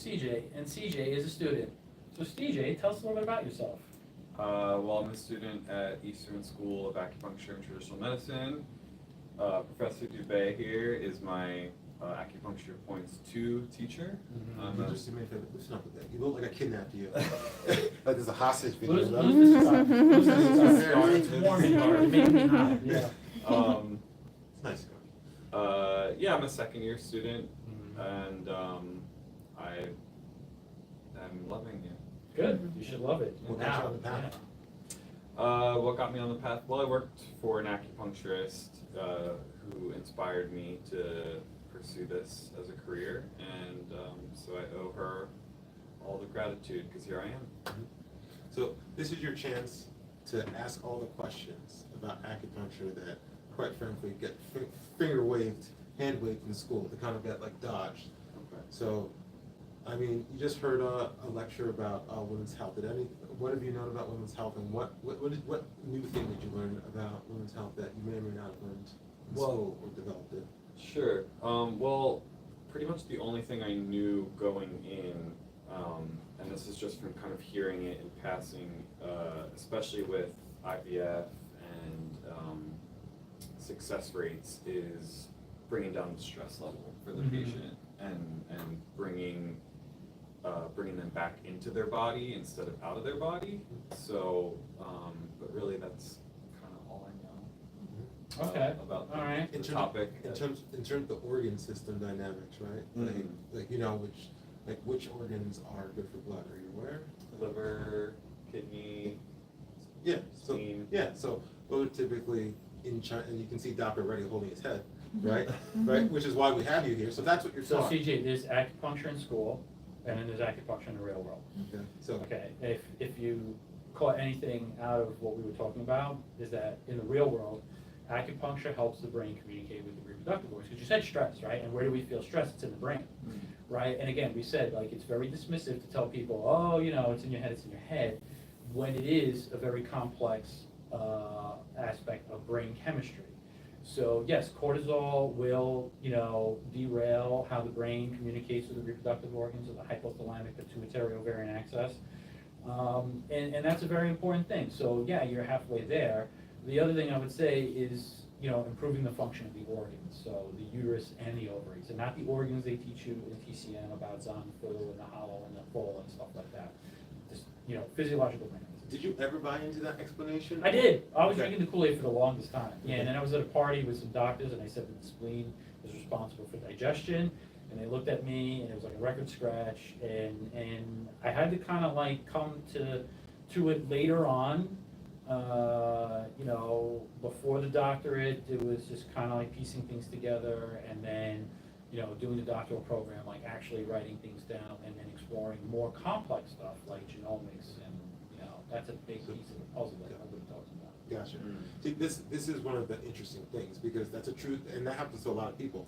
CJ, and CJ is a student. So CJ, tell us a little bit about yourself. Well, I'm a student at Eastern School of Acupuncture and Traditional Medicine. Professor Dube here is my acupuncture points 2 teacher. You just made that. Listen up with that. You look like I kidnapped you. Like there's a hostage video. Lose this stuff. Lose this stuff. It's warming already, making me hot. Yeah. It's nice. Yeah, I'm a second year student, and I am loving it. Good. You should love it. What got you on the path? What got me on the path? Well, I worked for an acupuncturist who inspired me to pursue this as a career, and so I owe her all the gratitude because here I am. So this is your chance to ask all the questions about acupuncture that, quite frankly, get finger waved, hand waved in school. They kind of get like dodged. Okay. So, I mean, you just heard a lecture about women's health. What have you known about women's health, and what new thing did you learn about women's health that you may or may not have learned in school or developed it? Sure. Well, pretty much the only thing I knew going in, and this is just from kind of hearing it in passing, especially with IVF and success rates, is bringing down the stress level for the patient and bringing them back into their body instead of out of their body. So, but really that's kind of all I know. Okay. About All right. the topic. In terms of the organ system dynamics, right? Like you know which organs are good for blood. Are you aware? Liver, kidney, Yeah. So spleen. yeah. So those are typically in China, and you can see Doc already holding his head, right? Right. Which is why we have you here. So that's what you're So taught. CJ, there's acupuncture in school, and then there's acupuncture in the real world. Okay. So Okay, if you caught anything out of what we were talking about, is that in the real world, acupuncture helps the brain communicate with the reproductive organs. Because you said stress, right? And where do we feel stress? It's in the brain, right? And again, we said, like, it's very dismissive to tell people, oh, you know, it's in your head, it's in your head, when it is a very complex aspect of brain chemistry. So yes, cortisol will, you know, derail how the brain communicates with the reproductive organs of the hypothalamic pituitary ovarian axis. And that's a very important thing. So yeah, you're halfway there. The other thing I would say is, you know, improving the function of the organs. So the uterus and the ovaries, and not the organs they teach you in TCM about Zanfu and the hollow and the full and stuff like that. Just, you know, physiological brain. did you ever buy into that explanation? I did. I was Okay. drinking the Kool-Aid for the longest time. Yeah, and then I was at a party with some doctors, and they said that the spleen is responsible for digestion. And they looked at me, and it was like a record scratch. And I had to kind of like come to it later on. You know, before the doctorate, it was just kind of like piecing things together, and then, you know, doing the doctoral program, like actually writing things down, and then exploring more complex stuff like genomics, and you know, that's a big piece of the puzzle that nobody talks about. Gotcha. See, this is one of the interesting things, because that's a truth, and that happens to a lot of people.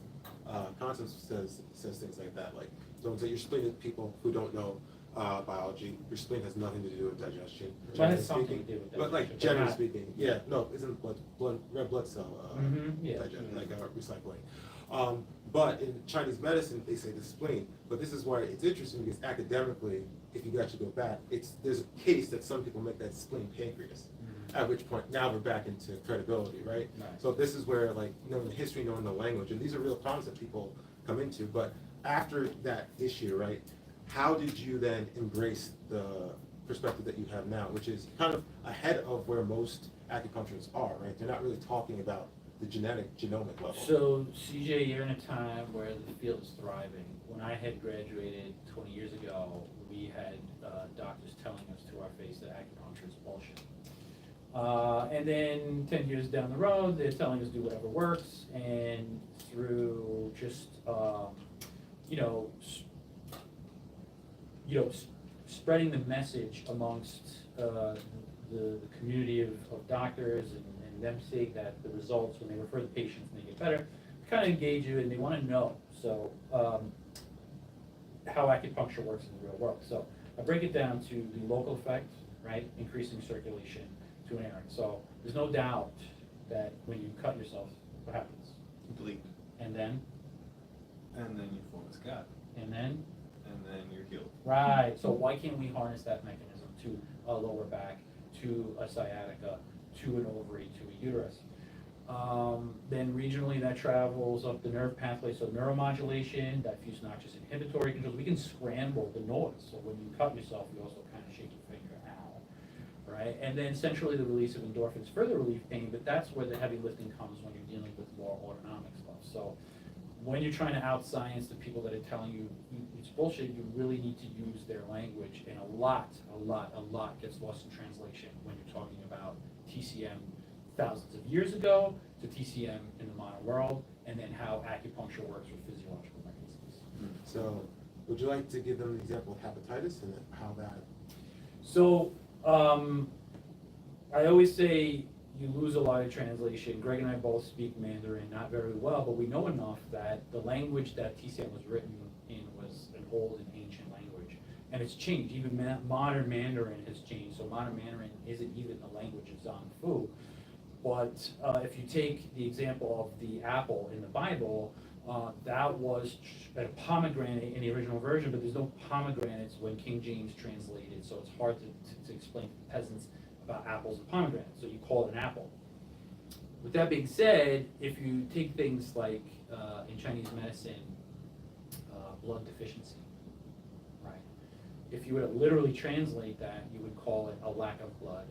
Constance says things like that, like, don't say your spleen to people who don't know biology. Your spleen has nothing to do with digestion. But it has something to do with But like digestion, generally not- speaking, yeah, no, isn't red blood cell Yeah. digestion, like recycling. But in Chinese medicine, they say the spleen. But this is why it's interesting, because academically, if you actually go back, there's a case that some people make that spleen pancreas. At which point, now we're back into credibility, right? Right. So this is where, like, knowing the history, knowing the language, and these are real problems that people come into. But after that issue, right, how did you then embrace the perspective that you have now, which is kind of ahead of where most acupuncturists are, right? They're not really talking about the genomic level. So CJ, you're in a time where the field is thriving. When I had graduated 20 years ago, we had doctors telling us to our face that acupuncture is bullshit. And then 10 years down the road, they're telling us do whatever works, and through just, spreading the message amongst the community of doctors, and them seeing that the results, when they refer the patients and they get better, kind of engage you, and they want to know. So how acupuncture works in the real world. So I break it down to the local effect, right? Increasing circulation to an area. So there's no doubt that when you cut yourself, what happens? Bleed. And then, And then you form a scab. and then, And then you're Right, so why can't we harness that mechanism to a lower back, to a sciatica, to an ovary, to a uterus? Then regionally that travels up the nerve pathway, so neuromodulation, diffuse noxious inhibitory controls. We can scramble the noise, so when you cut yourself, you also kind of shake your finger, ow, right? And then centrally the release of endorphins further relieve pain, but that's where the heavy lifting comes when you're dealing with more autonomic stuff. So when you're trying to out-science the people that are telling you it's bullshit, you really need to use their language, and a lot gets lost in translation when you're talking about TCM thousands of years ago to TCM in the modern world, and then how acupuncture works with physiological mechanisms. So, would you like to give them an example of hepatitis and how that? So, I always say you lose a lot of translation. Greg and I both speak Mandarin, not very well, but we know enough that the language that TCM was written in was an old and ancient language. And it's changed. Even modern Mandarin has changed. So modern Mandarin isn't even the language of Zhang Fu. But if you take the example of the apple in the Bible, that was a pomegranate in the original version, but there's no pomegranates when King James translated, so it's hard to explain to peasants about apples and pomegranates, so you call it an apple. With that being said, if you take things like in Chinese medicine, blood deficiency, right? If you were to literally translate that, you would call it a lack of blood,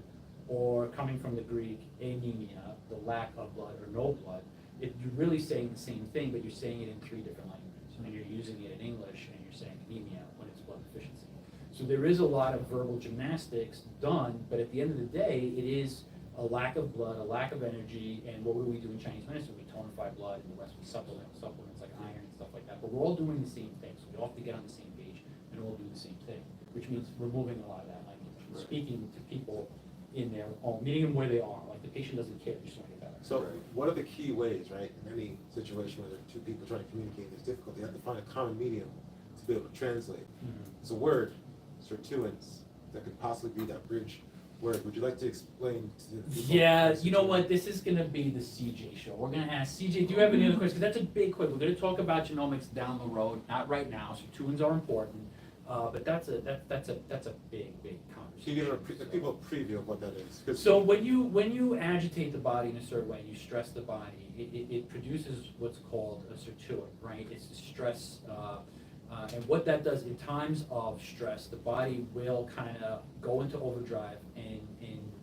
or coming from the Greek, anemia, the lack of blood or no blood. You're really saying the same thing, but you're saying it in three different languages, and you're using it in English, and you're saying anemia when it's blood deficiency. So there is a lot of verbal gymnastics done, but at the end of the day, it is a lack of blood, a lack of energy, and what do we do in Chinese medicine? We tonify blood, in the West we supplements like iron and stuff like that, but we're all doing the same thing, so we all have to get on the same page and all do the same thing, which means removing a lot of that language, Right. speaking to people in their own, meeting them where they are, like the patient doesn't care, they just want to get better. So, what are the key ways, right, in any situation where there are two people trying to communicate, there's difficulty, you have to find a common medium to be able to translate. It's a word, sirtuins, that could possibly be that bridge word. Would you like to explain to the people? Yeah, you know what, this is gonna be the CJ show. We're gonna ask CJ, do you have any other questions? Because that's a big question. We're gonna talk about genomics down the road, not right now, sirtuins are important, but that's a big Can you conversation. give people a preview of what that is? 'Cause So when you agitate the body in a certain way, you stress the body, it produces what's called a sirtuin, right? It's a stress, and what that does in times of stress, the body will kind of go into overdrive and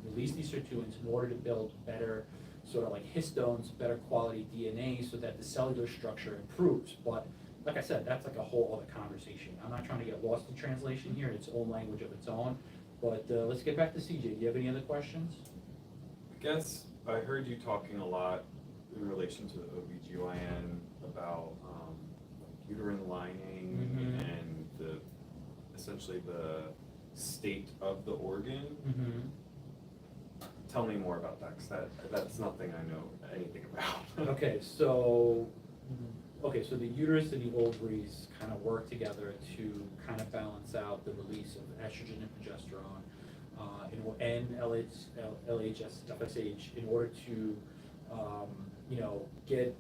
release these sirtuins in order to build better, sort of like histones, better quality DNA, so that the cellular structure improves. But like I said, that's like a whole other conversation. I'm not trying to get lost in translation here, it's own language of its own. But let's get back to CJ. Do you have any other questions? I guess I heard you talking a lot in relation to the OBGYN about like uterine lining and essentially the state of the organ. Tell me more about that, because that's nothing I know anything about. Okay, so the uterus and the ovaries kind of work together to kind of balance out the release of estrogen and progesterone, and LHS, FSH, in order to, get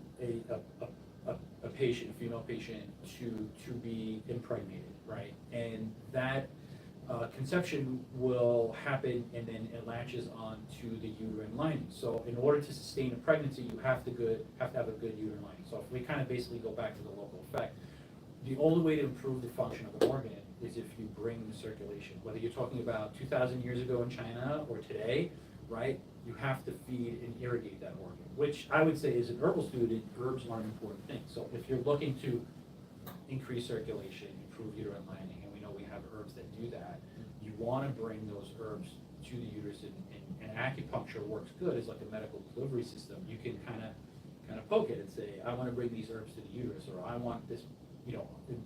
a patient, a female patient, to be impregnated, right? And that conception will happen, and then it latches onto the uterine lining. So in order to sustain a pregnancy, you have to have a good uterine lining. So if we kind of basically go back to the local effect, the only way to improve the function of the organ is if you bring the circulation. Whether you're talking about 2,000 years ago in China or today, right? You have to feed and irrigate that organ, which I would say as an herbal student, herbs are an important thing. So if you're looking to increase circulation, improve uterine lining, and we know we have herbs that do that, you want to bring those herbs to the uterus, and acupuncture works good as like a medical delivery system. You can kind of poke it and say, I want to bring these herbs to the uterus, or I want this,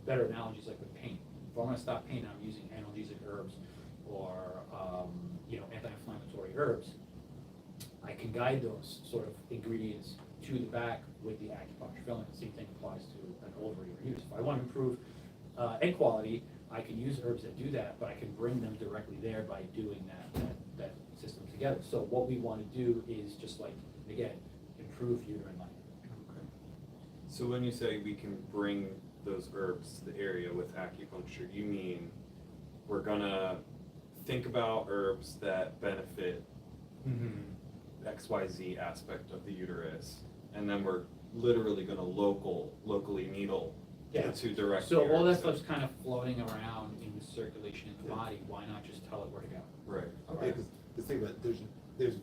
better analogies like with pain. If I want to stop pain, I'm using analgesic herbs or anti-inflammatory herbs. I can guide those sort of ingredients to the back with the acupuncture filling. The same thing applies to an ovary or uterus. If I want to improve egg quality, I can use herbs that do that, but I can bring them directly there by doing that system together. So what we want to do is just like, again, improve uterine lining. Okay. So when you say we can bring those herbs to the area with acupuncture, you mean we're gonna think about herbs that benefit XYZ aspect of the uterus, and then we're literally gonna locally needle Yeah. to direct. So the all that herbs. stuff's kind of floating around in the circulation in the body, why not just tell it where to go? Right. Okay, because the thing that there's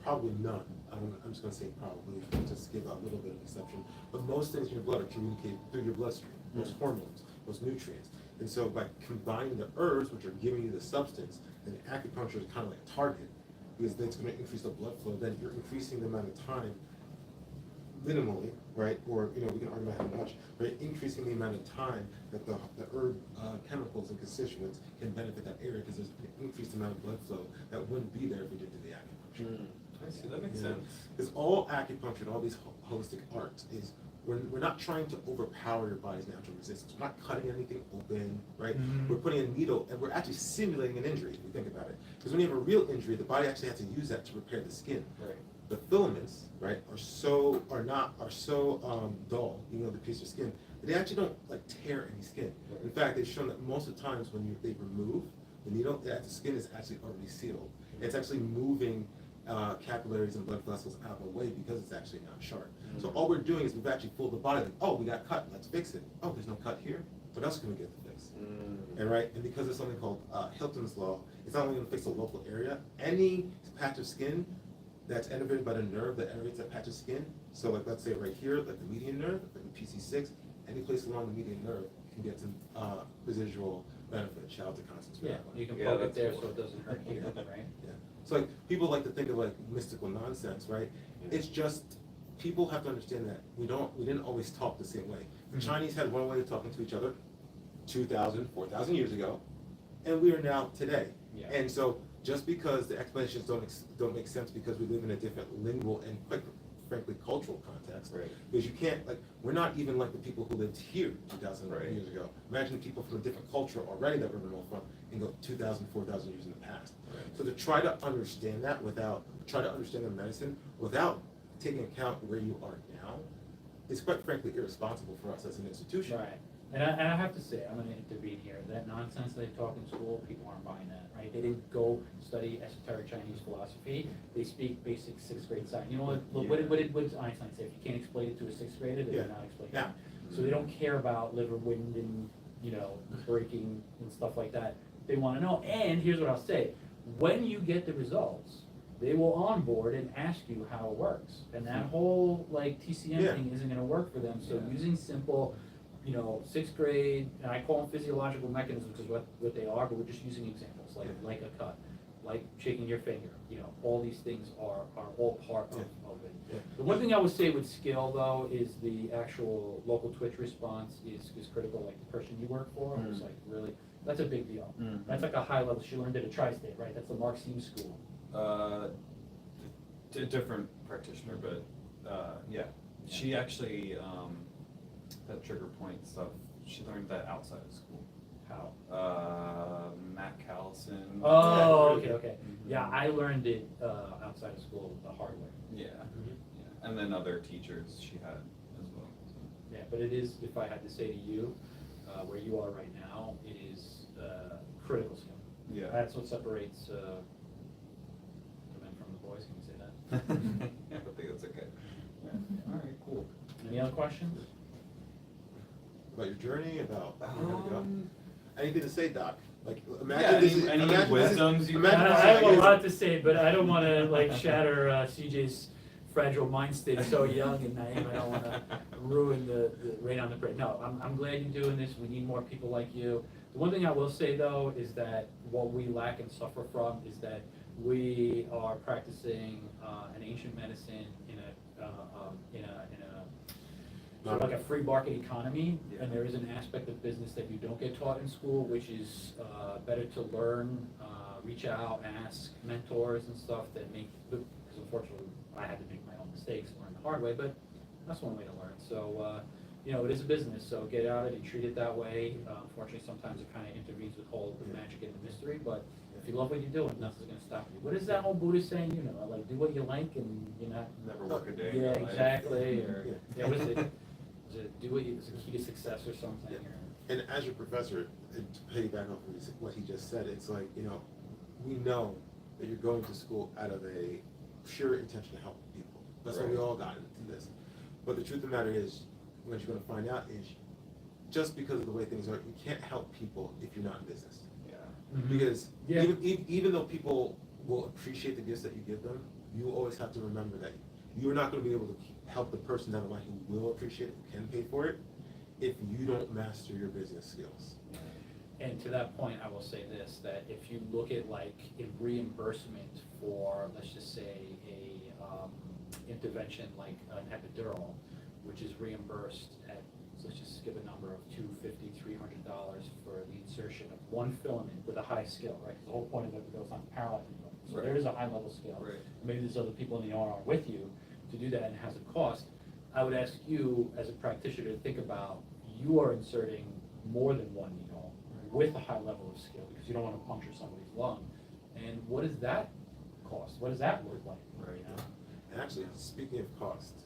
probably none. I'm just gonna say probably, just to give a little bit of exception. But most things in your blood are communicated through your bloodstream. Most hormones, most nutrients. And so by combining the herbs, which are giving you the substance, and acupuncture is kind of like a target, because then it's going to increase the blood flow. Then you're increasing the amount of time, minimally, right? Or we can argue about how much, right? Increasing the amount of time that the herb chemicals and constituents can benefit that area, because there's an increased amount of blood flow that wouldn't be there if we didn't do the acupuncture. I see, that makes Yeah. sense. Because all acupuncture and all these holistic arts is we're not trying to overpower your body's natural resistance. We're not cutting anything open, right? Mhm. We're putting a needle and we're actually simulating an injury, if you think about it. Because when you have a real injury, the body actually has to use that to repair the skin. Right. The filaments, right, are so dull, the piece of skin, that they actually don't like tear any skin. Right. In fact, they've shown that most of the times when they remove the needle, the skin is actually already sealed. It's actually moving capillaries and blood vessels out of the way because it's actually not sharp. So all we're doing is we've actually fooled the body. Like, oh, we got cut. Let's fix it. Oh, there's no cut here. What else can we get to fix? And right, and because there's something called Hilton's law, it's not only going to fix the local area. Any patch of skin that's innervated by the nerve that innervates that patch of skin. So, like, let's say right here, like the median nerve, like the PC6, any place along the median nerve can get some residual benefit. Shout out to Constance. for Yeah, that one. you can Yeah, poke it that's there cool. so it doesn't hurt here, right? Yeah. So like people like to think of like mystical nonsense, right? It's just people have to understand that we didn't always talk the same way. The Chinese had one way of talking to each other 2,000, 4,000 years ago, and we are now today. Yeah. And so just because the explanations don't make sense because we live in a different lingual and quite frankly cultural context. Right. Because you can't we're not even like the people who lived here 2,000 Right. years ago. Imagine people from a different culture already that we're remote from and go 2,000, 4,000 years in the past. Right. So to try to understand that try to understand the medicine without taking account where you are now is quite frankly irresponsible for us as an institution. Right, and I have to say, I'm gonna intervene here, that nonsense they talk in school, people aren't buying that, right? They didn't go study esoteric Chinese philosophy, they speak basic sixth grade science. You know what did Einstein say? If you can't explain it to a sixth grader, then you're Yeah. not explaining Yeah. it. So they don't care about liver, wind, and, breaking and stuff like that. They wanna know, and here's what I'll say, when you get the results, they will onboard and ask you how it works. And that whole TCM Yeah. thing isn't gonna work for them, so Yeah. using simple, sixth grade, and I call them physiological mechanisms is what they are, but we're just using examples, like a cut, like shaking your finger, all these things are all part of it. Yeah. The one thing I would say with skill though is the actual local twitch response is critical, like the person you work for, it's really, that's a big deal. That's like a high level, she learned at a tri-state, right? That's the Mark Seam School. Different practitioner, but yeah, she actually that trigger point stuff. She learned that outside of school. How? Matt Callison. Oh, Yeah. okay. Yeah, I learned it outside of school the hard way. Yeah, yeah, and then other teachers she had as well. So. Yeah, but it is, if I had to say to you, where you are right now, it is critical skill. Yeah. That's what separates the men from the boys, can you say that? I think that's okay. Yeah. All right, cool. Any other questions? About your journey, about anything to say, Doc? Like Yeah, any wisdoms you imagine I this is- have a lot to say, but I don't want to shatter CJ's fragile mind state, so young and naive. I don't want to ruin the rain on the parade. No, I'm glad you're doing this. We need more people like you. The one thing I will say though is that what we lack and suffer from is that we are practicing an ancient medicine in a sort of like a free market economy, Yeah. and there is an aspect of business that you don't get taught in school, which is better to learn, reach out, ask mentors and stuff that make, because unfortunately I had to make my own mistakes, learn the hard way, but that's one way to learn. So, it is a business, so get out of it and treat it that way. Unfortunately, sometimes it kind of intervenes with all the magic and the mystery, but if you love what you're doing, nothing's going to stop you. What is that whole Buddhist saying, do what you like and you're not. Never work a day. in Yeah, your life. exactly, or, Yeah. what is it? Is it do what you, is the key to success or something, Yeah. or And as your professor, and to piggyback off of what he just said, it's like, we know that you're going to school out of a pure intention to help people. That's why we Right. all got into this. But the truth of the matter is, what you're going to find out is, just because of the way things are, you can't help people if you're not in business. Yeah. Because Yeah. even though people will appreciate the gifts that you give them, you always have to remember that you're not going to be able to help the person down the line who will appreciate it, who can pay for it, if you don't master your business skills. And to that point, I will say this, that if you look at like in reimbursement for, let's just say, a intervention like an epidural, which is reimbursed at, let's just give a number of $250, $300 for the insertion of one filament with a high skill, right? 'Cause the whole point of epidural is not to paralyze anybody. So Right. there is a high level skill. Right. Maybe there's other people in the OR with you to do that and it has a cost. I would ask you, as a practitioner, to think about, you are inserting more than one needle with a high level of skill, because you don't want to puncture somebody's lung. And what does that cost? What does that look like? Right. You know? And actually, speaking of cost,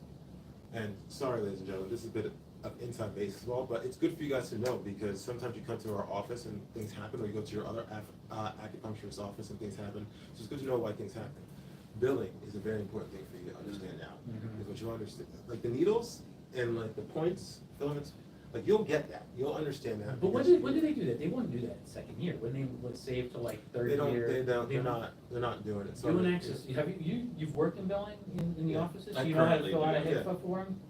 and sorry, ladies and gentlemen, this is a bit of inside baseball, but it's good for you guys to know, because sometimes you come to our office and things happen, or you go to your other acupuncturist office and things happen. So it's good to know why things happen. Billing is a very important thing for you to understand now. Mhm. Because what you understand, like the needles and like the points, filaments, like you'll get that, you'll understand that. But when because do they do that? They wouldn't do that in second year. When they would save to like third they don't, year. they're not doing it. So Doing access, you've worked in billing in the Yeah. offices? I So you know how to currently fill out a do. HIPAA form?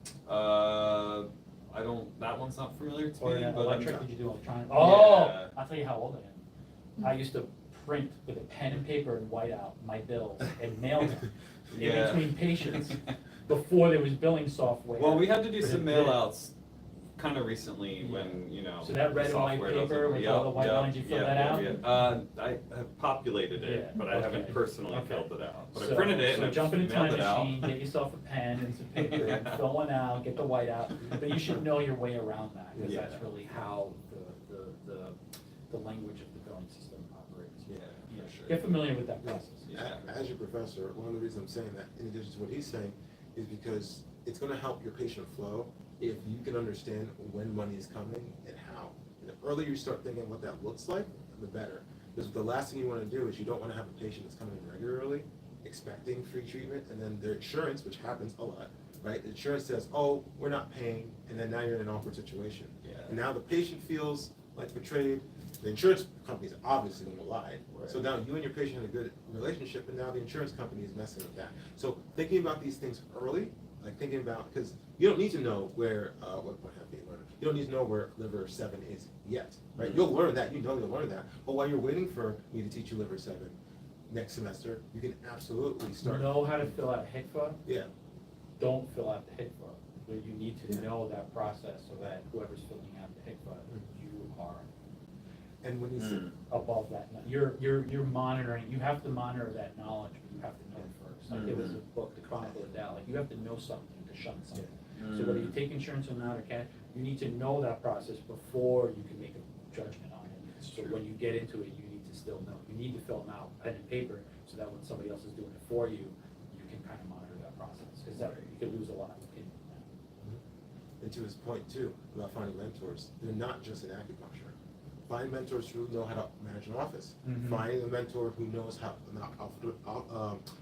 I don't, that one's not familiar to Or me, an but I'm electric, try- did you do electronic? Yeah. Oh, I'll tell you how old I am. I used to print with a pen and paper and white out my bills and mail them in Yeah. between patients before there was billing software. Well, we had to do some mail outs kind of recently Yeah. when, So that red and white software paper doesn't- with all the white Yep, lines, you fill yep, that yep, out? yep. I have populated it, Yeah, but I haven't okay. personally Okay. filled it out. But I So- printed it and So I jump in a mailed time it out. machine, get yourself a pen and some paper, and fill one out, get the white out, but you should know your way around that, because Yeah. that's really how the language of the billing system operates. Yeah, Yeah. for sure. Get familiar with that process. Yeah. As your professor, one of the reasons I'm saying that, in addition to what he's saying, is because it's gonna help your patient flow if you can understand when money is coming and how. And the earlier you start thinking what that looks like, the better. Because the last thing you wanna do is you don't wanna have a patient that's coming in regularly, expecting free treatment, and then their insurance, which happens a lot, right? The insurance says, oh, we're not paying, and then now you're in an awkward situation. Yeah. And now the patient feels like betrayed, the insurance company's obviously gonna lie. Right. So now you and your patient have a good relationship, and now the insurance company is messing with that. So thinking about these things early, like thinking about, because you don't need to know where, what have you learned? You don't need to know where liver 7 is yet, right? Mhm. You'll learn that, you'll learn that. But while you're waiting for me to teach you liver 7 next semester, you can absolutely start. Know how to fill out HICFA, Yeah, don't fill out the HICFA, but you need to Yeah. know that process so that whoever's filling out the HICFA, you are and when you sit, Mm. above that. You're monitoring, you have to monitor that knowledge, but you have to know it first. Like there was a book, The Chronicle of Doubt, like you have to know something to shun something. So whether you take insurance or not or can't, you need to know that process before you can make a judgment on it. So when you get into it, you need to still know. You need to fill them out pen and paper so that when somebody else is doing it for you, you can kind of monitor that process. Because that, you could lose a lot in that. and to his point too, about finding mentors, they're not just in acupuncture. Find mentors who know how to manage an office. Mhm. Find a mentor who knows how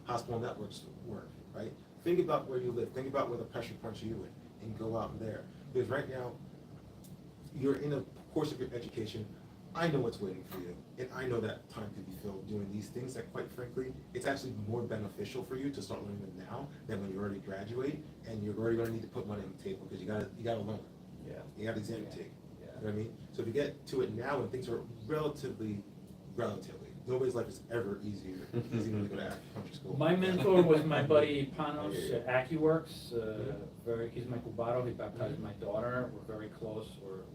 hospital networks work, right? Think about where you live. Think about where the pressure points you in, and go out there. Because right now, you're in a course of your education. I know what's waiting for you, and I know that time could be filled doing these things that, quite frankly, it's actually more beneficial for you to start learning them now than when you already graduate, and you're already gonna need to put money on the table, because you gotta learn. Yeah. You got exam to take. Yeah. You know what I mean? So if you get to it now when things are relatively, nobody's life is ever easy when you go to acupuncture school. My mentor was my buddy Panos at AccuWorks, he's my cubano, he baptized my daughter, we're very close, we're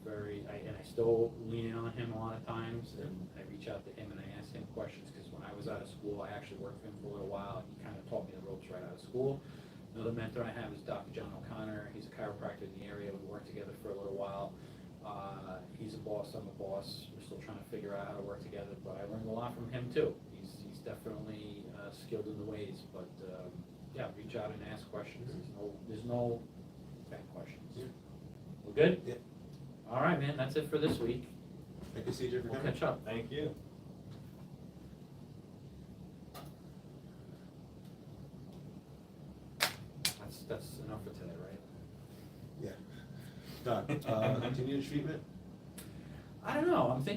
very, and I still lean in on him a lot of times, and I reach out to him and I ask him questions, because when I was out of school, I actually worked for him for a little while, and he kind of taught me the ropes right out of school. Another mentor I have is Dr. John O'Connor, he's a chiropractor in the area, we worked together for a little while. He's a boss, I'm a boss, we're still trying to figure out how to work together, but I learned a lot from him too. He's definitely skilled in the ways, but yeah, reach out and ask questions, there's no bad questions. Yeah. We're good? Yeah. All right, man, that's it for this week. Thank you, CJ, for We'll coming. catch up. Thank you. That's enough for today, right? Yeah. Doc, continued treatment? I don't know, I'm thinking